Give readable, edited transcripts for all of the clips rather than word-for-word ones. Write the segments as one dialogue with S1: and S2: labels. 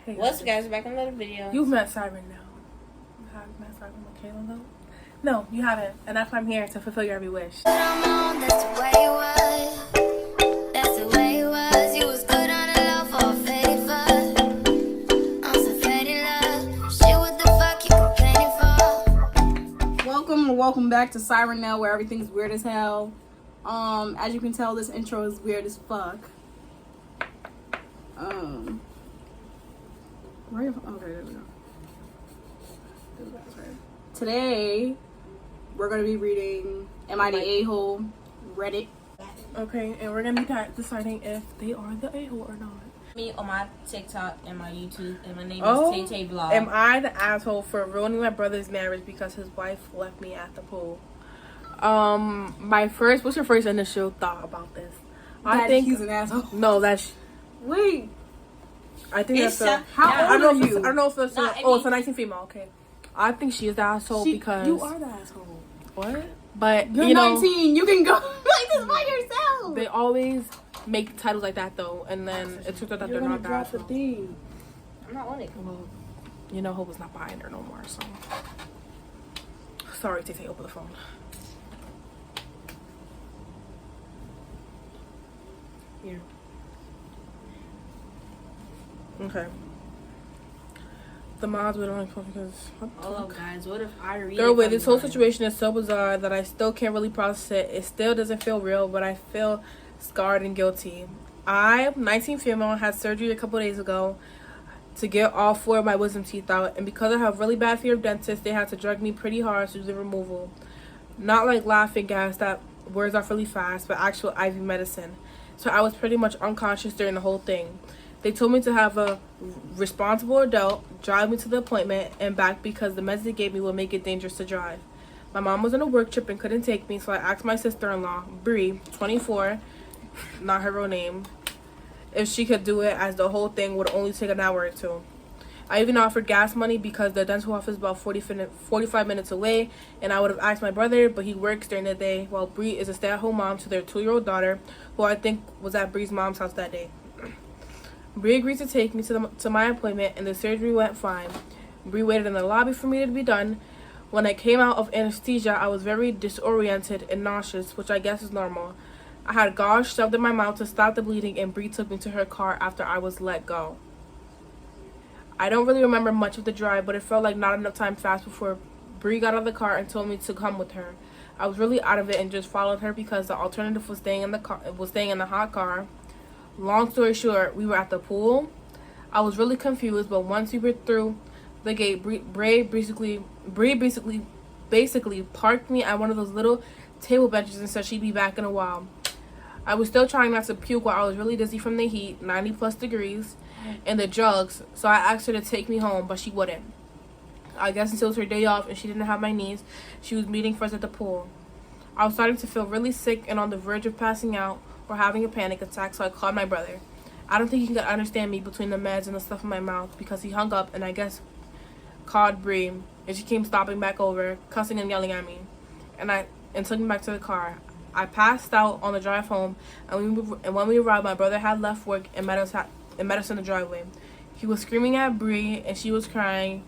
S1: Hey
S2: What's guys, back in another video.
S1: You've met Siren now. You haven't met Siren with Kayla though? No, you haven't. And that's why I'm here to fulfill your every wish.
S3: That's the way it was. That's the way it was. You was good on the low for a favor. On some faded love. Shit, what the fuck you complaining for?
S4: Welcome back to Siren Now, where everything's weird as hell. As you can tell, this intro is weird as fuck. Okay, there we go. Today, we're gonna be reading Am I the A-hole? Reddit.
S1: Okay, and we're gonna be deciding if they are the a-hole or not.
S2: Me on my TikTok and my YouTube, and my name
S1: Oh,
S2: is Tay Vlog.
S1: am I the asshole for ruining my brother's marriage because his wife left me at the pool? What's your first initial thought about this?
S4: I think he's an asshole.
S1: No, that's.
S4: Wait.
S1: I think
S2: It's
S1: that's
S4: how old are you?
S1: I don't know if it's
S2: Nah,
S1: it's a 19 female. Okay, I think she is the asshole because
S4: you are the asshole.
S1: What? But
S4: You're
S1: you know,
S4: 19. You can go like this by yourself.
S1: they always make titles like that though, and then it turns out that
S4: You're
S1: they're
S4: gonna
S1: not the
S4: drop the
S1: asshole.
S4: thing.
S2: I'm not on it.
S1: Well, you know, Hope is not buying her no more. So sorry to take over the phone.
S2: Here.
S1: Okay. The mods we don't like because
S2: Oh, guys, what if I read
S1: girl,
S2: it
S1: wait,
S2: from
S1: this whole
S2: mine?
S1: situation is so bizarre that I still can't really process it. It still doesn't feel real, but I feel scarred and guilty. I'm 19 female, had surgery a couple days ago to get all 4 of my wisdom teeth out, and because I have really bad fear of dentists, they had to drug me pretty hard to do the removal. Not like laughing gas that wears off really fast, but actual IV medicine. So I was pretty much unconscious during the whole thing. They told me to have a responsible adult drive me to the appointment and back because the meds they gave me would make it dangerous to drive. My mom was on a work trip and couldn't take me, so I asked my sister-in-law, Bree, 24, not her real name, if she could do it, as the whole thing would only take an hour or 2. I even offered gas money because the dental office is about 45 minutes away, and I would have asked my brother, but he works during the day, while Bree is a stay-at-home mom to their 2-year-old daughter, who I think was at Bree's mom's house that day. Bree agreed to take me to my appointment, and the surgery went fine. Bree waited in the lobby for me to be done. When I came out of anesthesia, I was very disoriented and nauseous, which I guess is normal. I had gauze shoved in my mouth to stop the bleeding, and Bree took me to her car after I was let go. I don't really remember much of the drive, but it felt like not enough time passed before Bree got out of the car and told me to come with her. I was really out of it and just followed her because the alternative was staying in the hot car. Long story short, we were at the pool. I was really confused, but once we were through the gate, Bree basically parked me at one of those little table benches and said she'd be back in a while. I was still trying not to puke while I was really dizzy from the heat, 90+ degrees, and the drugs, so I asked her to take me home, but she wouldn't. I guess until it was her day off and she didn't have my needs, she was meeting for us at the pool. I was starting to feel really sick and on the verge of passing out or having a panic attack, so I called my brother. I don't think he could understand me between the meds and the stuff in my mouth because he hung up and I guess called Bree, and she came stopping back over, cussing and yelling at me, and took me back to the car. I passed out on the drive home, and when we arrived, my brother had left work and met us in the driveway. He was screaming at Bree and she was crying.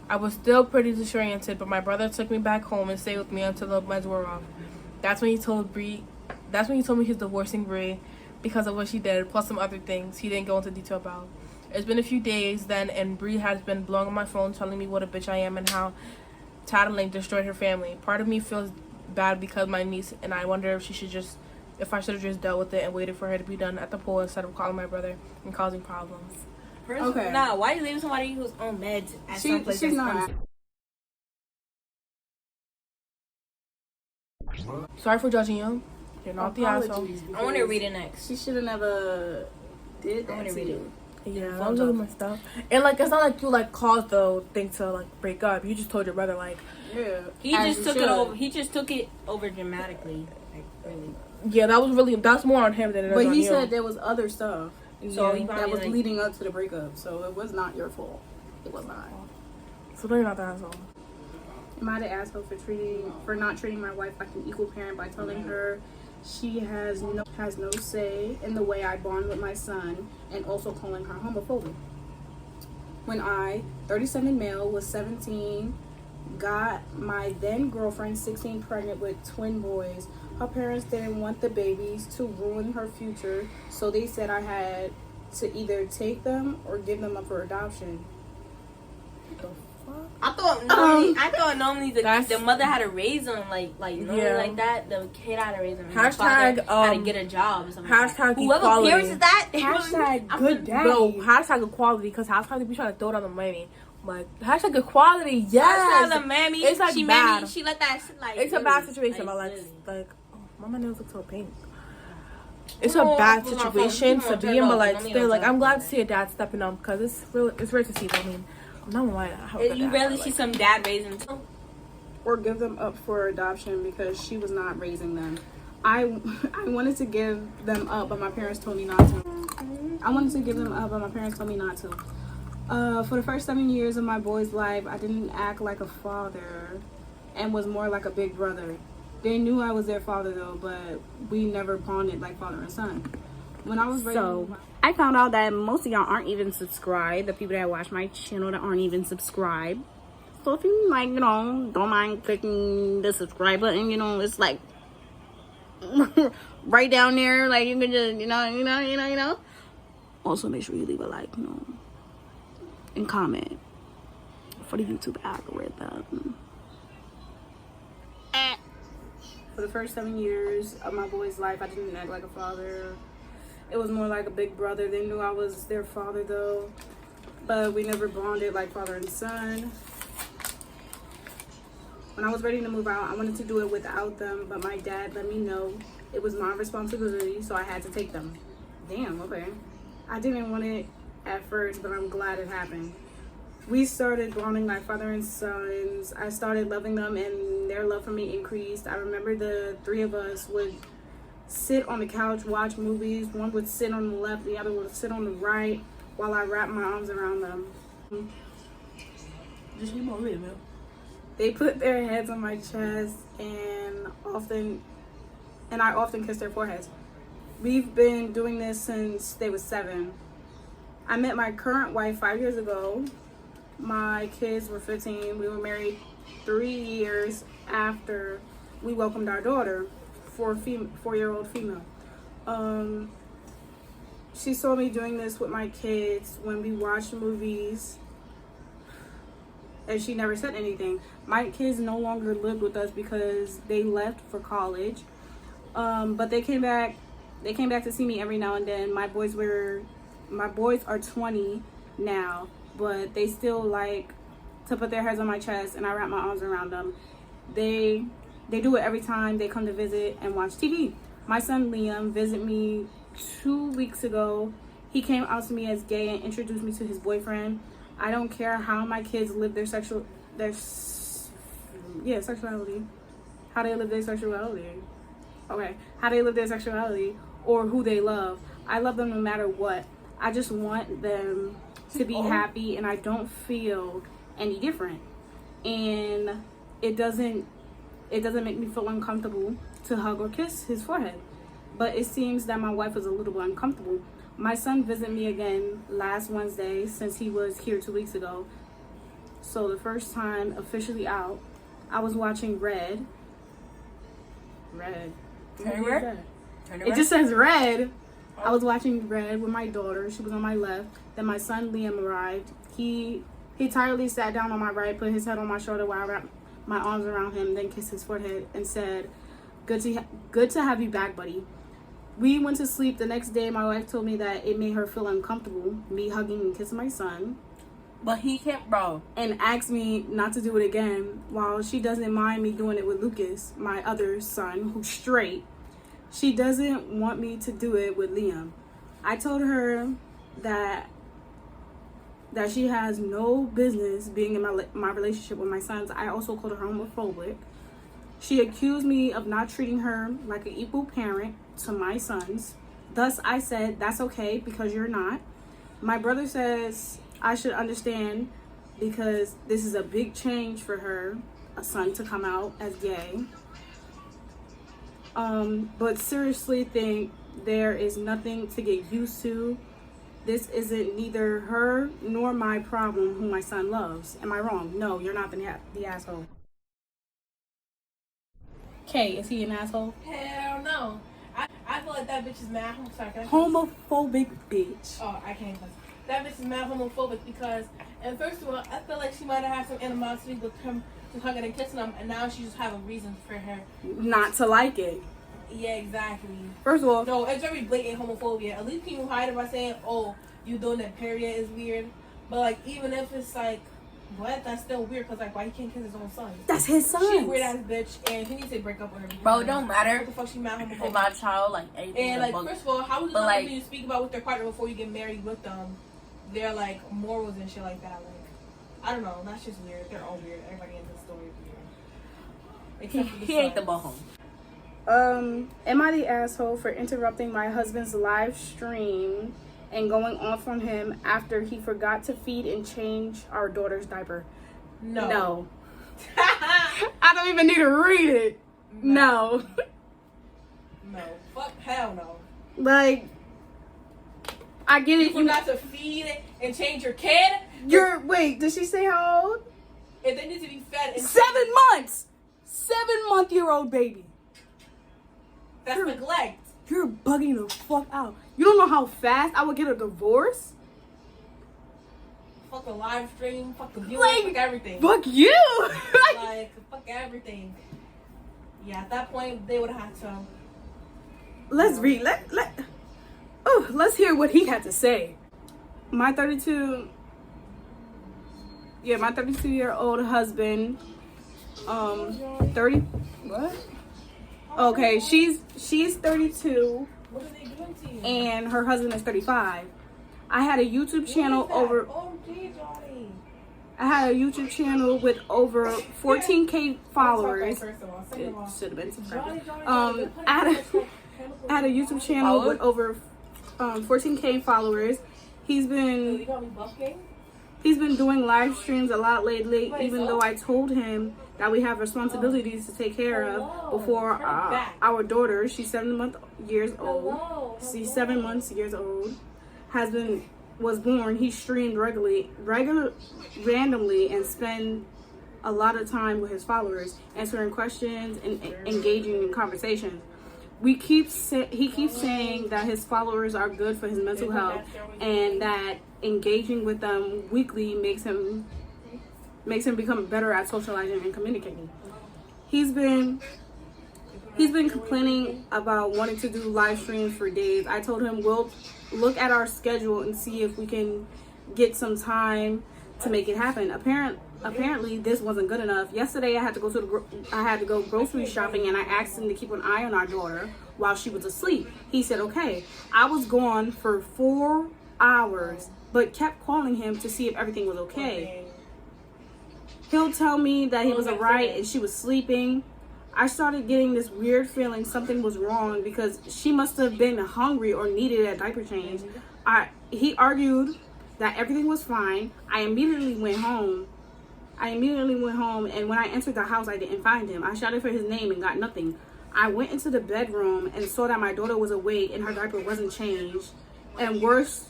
S1: I was still pretty disoriented, but my brother took me back home and stayed with me until the meds were off. That's when he told me he's divorcing Bree because of what she did, plus some other things he didn't go into detail about. It's been a few days then, and Bree has been blowing on my phone telling me what a bitch I am and how tattling destroyed her family. Part of me feels bad because my niece, and I wonder if I should have just dealt with it and waited for her to be done at the pool instead of calling my brother and causing problems.
S4: Okay.
S2: Nah, why are you leaving somebody who's on meds at some place?
S4: She's not.
S1: Sorry for judging you. You're not the asshole.
S4: Apologies,
S2: I want to read it next.
S4: She should have never did that.
S2: I want to
S4: to
S2: read
S4: you.
S2: it.
S1: Yeah, that was really messed up. And like, it's not like you like caused the thing to like break up. You just told your brother like,
S4: Yeah.
S2: He just took it over. He just took it over dramatically. Like, really.
S1: yeah, that's more on him than it is
S4: But
S1: on
S4: he
S1: you.
S4: said there was other stuff.
S2: So
S1: Yeah.
S2: he
S4: that
S2: probably
S4: was
S2: like,
S4: leading up to the breakup, so it was not your fault. It was not.
S1: So they're not the asshole.
S4: Am I the asshole for not treating my wife like an equal parent by telling her she has no say in the way I bond with my son, and also calling her homophobic? when I, 37 male, was 17, got my then girlfriend, 16, pregnant with twin boys. Her parents didn't want the babies to ruin her future, so they said I had to either take them or give them up for adoption.
S2: I thought normally the mother had to raise them like normally like that. The kid had to raise them.
S1: Hashtag
S2: had to get a job or something.
S1: Hashtag
S2: Whoever
S1: equality.
S2: parents is that.
S4: Hashtag good daddy.
S1: Bro, hashtag equality, because hashtag they be trying to throw it on the mammy. Like, hashtag equality, yes.
S2: Hashtag the mammy.
S1: It's like
S2: she
S1: bad.
S2: Mammy, she let that like.
S1: It's a bad situation, but
S2: really.
S1: like, oh, my nails look so pink. It's a bad situation to be in, but like, still, like, I'm glad to see a dad stepping up, because it's rare to see. I mean, I'm not gonna lie.
S2: You rarely see some dad raising too.
S4: Or give them up for adoption because she was not raising them. I wanted to give them up, but my parents told me not to. I wanted to give them up, but my parents told me not to. For the first 7 years of my boy's life, I didn't act like a father and was more like a big brother. They knew I was their father though, but we never bonded like father and son. When I was ready,
S5: I found out that most of y'all aren't even subscribed. The people that watch my channel that aren't even subscribed. So if you like, don't mind clicking the subscribe button, it's like right down there. Like you can just, Also make sure you leave a like, and comment for the YouTube algorithm.
S4: for the first 7 years of my boy's life, I didn't act like a father. It was more like a big brother. They knew I was their father though, but we never bonded like father and son. When I was ready to move out, I wanted to do it without them, but my dad let me know it was my responsibility, so I had to take them. Damn, okay. I didn't want it at first, but I'm glad it happened. We started bonding like father and sons. I started loving them and their love for me increased. I remember the three of us would sit on the couch, watch movies. One would sit on the left, the other would sit on the right while I wrapped my arms around them.
S1: Just need more real, man.
S4: They put their heads on my chest and I often kiss their foreheads. We've been doing this since they were 7. I met my current wife 5 years ago. My kids were 15. We were married 3 years after we welcomed our daughter, 4-year-old female. She saw me doing this with my kids when we watched movies, and she never said anything. My kids no longer lived with us because they left for college, but they came back to see me every now and then. My boys are 20 now, but they still like to put their heads on my chest and I wrap my arms around them. They do it every time they come to visit and watch TV. My son Liam visited me 2 weeks ago. He came out to me as gay and introduced me to his boyfriend. I don't care how my kids live their sexuality. How they live their sexuality. Okay, how they live their sexuality or who they love. I love them no matter what. I just want them to be happy, and I don't feel any different. And it doesn't make me feel uncomfortable to hug or kiss his forehead. But it seems that my wife is a little bit uncomfortable. My son visited me again last Wednesday since he was here 2 weeks ago. So the first time officially out, I was watching Red. It just says Red. I was watching Red with my daughter. She was on my left. Then my son Liam arrived. He tiredly sat down on my right, put his head on my shoulder while I wrapped my arms around him, then kissed his forehead and said, good to have you back, buddy. We went to sleep. The next day, my wife told me that it made her feel uncomfortable, me hugging and kissing my son.
S2: But he can't, bro.
S4: And asked me not to do it again, while she doesn't mind me doing it with Lucas, my other son, who's straight. She doesn't want me to do it with Liam. I told her that she has no business being in my relationship with my sons. I also called her homophobic. She accused me of not treating her like an equal parent to my sons. Thus, I said, that's okay because you're not. My brother says I should understand because this is a big change for her, a son to come out as gay. But seriously think there is nothing to get used to. This isn't neither her nor my problem who my son loves. Am I wrong? No, you're not the asshole. Kay, is he an asshole?
S1: Hell no. I feel like that bitch is mad. I'm sorry.
S4: Homophobic bitch.
S1: Oh, I can't. That bitch is mad homophobic because, and first of all, I feel like she might have had some animosity with him just hugging and kissing him, and now she just have a reason for her
S4: not to like it.
S1: Yeah, exactly.
S4: First of all,
S1: no, it's very blatant homophobia. At least people hide it by saying, "Oh, you doing that period is weird." But like, even if it's like, what? That's still weird because like, why he can't kiss his own son?
S4: That's his son.
S1: She a weird ass bitch, and he needs to break up with her.
S2: Bro, it don't matter.
S1: What the fuck she mad homophobic?
S2: If my child like anything.
S1: And like, first of all, how is it
S2: but,
S1: not
S2: like,
S1: something you speak about with their partner before you get married with them? Their like morals and shit like that. Like, I don't know. That's just weird. They're all weird. Everybody in this story is weird. Except for the
S2: he ain't the butthole.
S4: Am I the asshole for interrupting my husband's live stream and going off on him after he forgot to feed and change our daughter's diaper? No. I don't even need to read it. No.
S1: No. Fuck hell no.
S4: Like, I get it.
S1: You forgot to feed and change your kid?
S4: Wait, did she say how old?
S1: If they need to be fed and
S4: 7 months! 7-month-old baby.
S1: That's neglect.
S4: You're bugging the fuck out. You don't know how fast I would get a divorce?
S1: Fuck the live stream, fuck the viewers,
S4: Like,
S1: fuck everything.
S4: Fuck you!
S1: Like, fuck everything. Yeah, at that point, they would have had to.
S4: Let's read. Let's hear what he had to say. My 32-year-old husband, 30. What? Okay, she's 32,
S1: What are they doing to you?
S4: and her husband is 35. I had a YouTube channel over.
S1: Oh, gee, Johnny.
S4: I had a YouTube channel with over 14K followers.
S1: First of all,
S4: It should have been subscribed.
S1: Johnny,
S4: I had a YouTube channel with over 14K followers. He's been
S1: You got me buffing?
S4: doing live streams a lot lately, even though I told him that we have responsibilities to take care of before our daughter. She's 7 years old. She's 7 months years old. Was born. He streamed randomly and spend a lot of time with his followers, answering questions and engaging in conversations. He keeps saying that his followers are good for his mental health and that engaging with them weekly makes him become better at socializing and communicating. He's been complaining about wanting to do live streams for days. I told him we'll look at our schedule and see if we can get some time to make it happen. Apparently this wasn't good enough. Yesterday I had to go grocery shopping, and I asked him to keep an eye on our daughter while she was asleep. He said okay. I was gone for 4 hours, but kept calling him to see if everything was okay. He'll tell me that he was alright and she was sleeping. I started getting this weird feeling something was wrong because she must have been hungry or needed a diaper change. He argued that everything was fine. I immediately went home, and when I entered the house, I didn't find him. I shouted for his name and got nothing. I went into the bedroom and saw that my daughter was awake and her diaper wasn't changed. And worse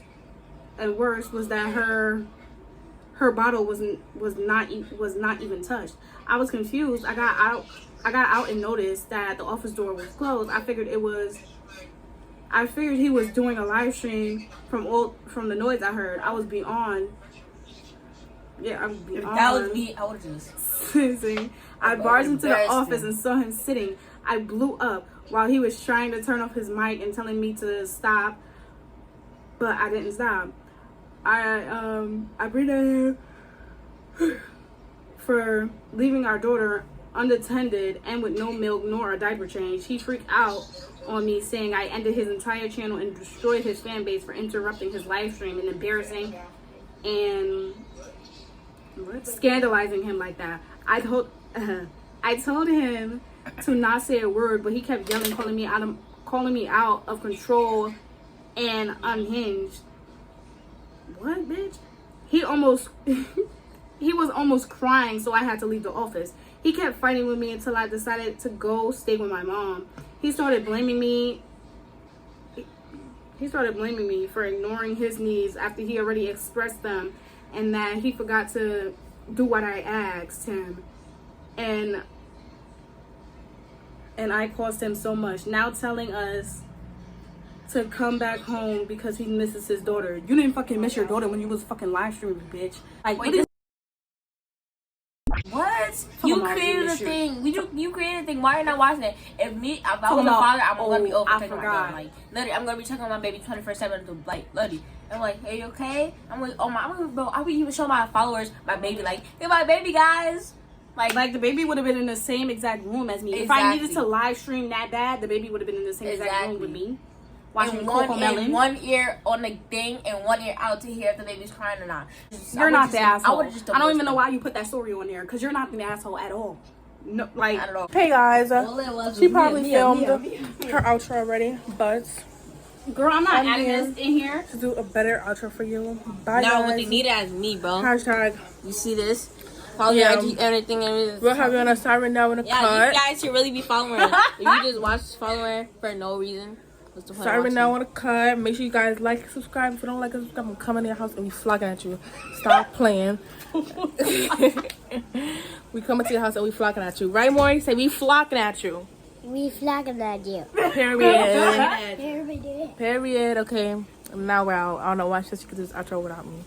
S4: was that her bottle was not even touched. I was confused. I got out and noticed that the office door was closed. I figured he was doing a live stream from the noise I heard. I was beyond. Yeah, I was beyond.
S2: If that was me, I would have just.
S4: I barged into the office and saw him sitting. I blew up while he was trying to turn off his mic and telling me to stop, but I didn't stop. I breathed for leaving our daughter unattended and with no milk nor a diaper change. He freaked out on me, saying I ended his entire channel and destroyed his fan base for interrupting his live stream and embarrassing and scandalizing him like that. I told him to not say a word, but he kept yelling, calling me out of control and unhinged. What, bitch? He was almost crying, so I had to leave the office. He kept fighting with me until I decided to go stay with my mom. He started blaming me. He he started blaming me for ignoring his needs after he already expressed them, and that he forgot to do what I asked him, and I caused him so much. Now telling us to come back home because he misses his daughter. You didn't fucking miss your daughter when you was fucking live streaming, bitch. Like,
S2: what? You created a thing. You created a thing. Why are you not watching it? If I was a father, I'm gonna be overtaking my daughter. Like, literally, I'm gonna be checking on my baby 24/7. Like, literally, I'm like, hey, you okay? I'm like, oh my, bro. I would even show my followers my baby. Like, hey, my baby, guys.
S4: Like the baby would have been in the same exact room as me. Exactly. If I needed to live stream that bad, the baby would have been in the same exact room with me. Watching
S2: in one ear on the thing and one ear out to hear if the baby's crying or not.
S4: You're not the asshole. I don't even know why you put that story on there, because you're not the asshole at all. No, like,
S2: I don't know.
S1: Hey guys, she probably filmed her outro already, but
S4: girl, I'm not adding this in here
S1: to do a better outro for you. Bye,
S2: now
S1: guys.
S2: what they need is me, bro.
S1: Hashtag.
S2: You see this? Follow your IG, everything.
S1: We'll have you on a siren now in a cut.
S2: Yeah, you guys should really be following her. If you just watch following her for no reason, what's the point?
S1: Siren now on a cut. Make sure you guys like and subscribe. If you don't like and subscribe, I'm coming to your house and we flogging at you. Stop playing. We coming to your house and we flocking at you. Right, Maury? Say we flocking at you.
S3: We flocking at you.
S1: Period. Period. Okay. Now we're out. I don't know why she could do this outro without me.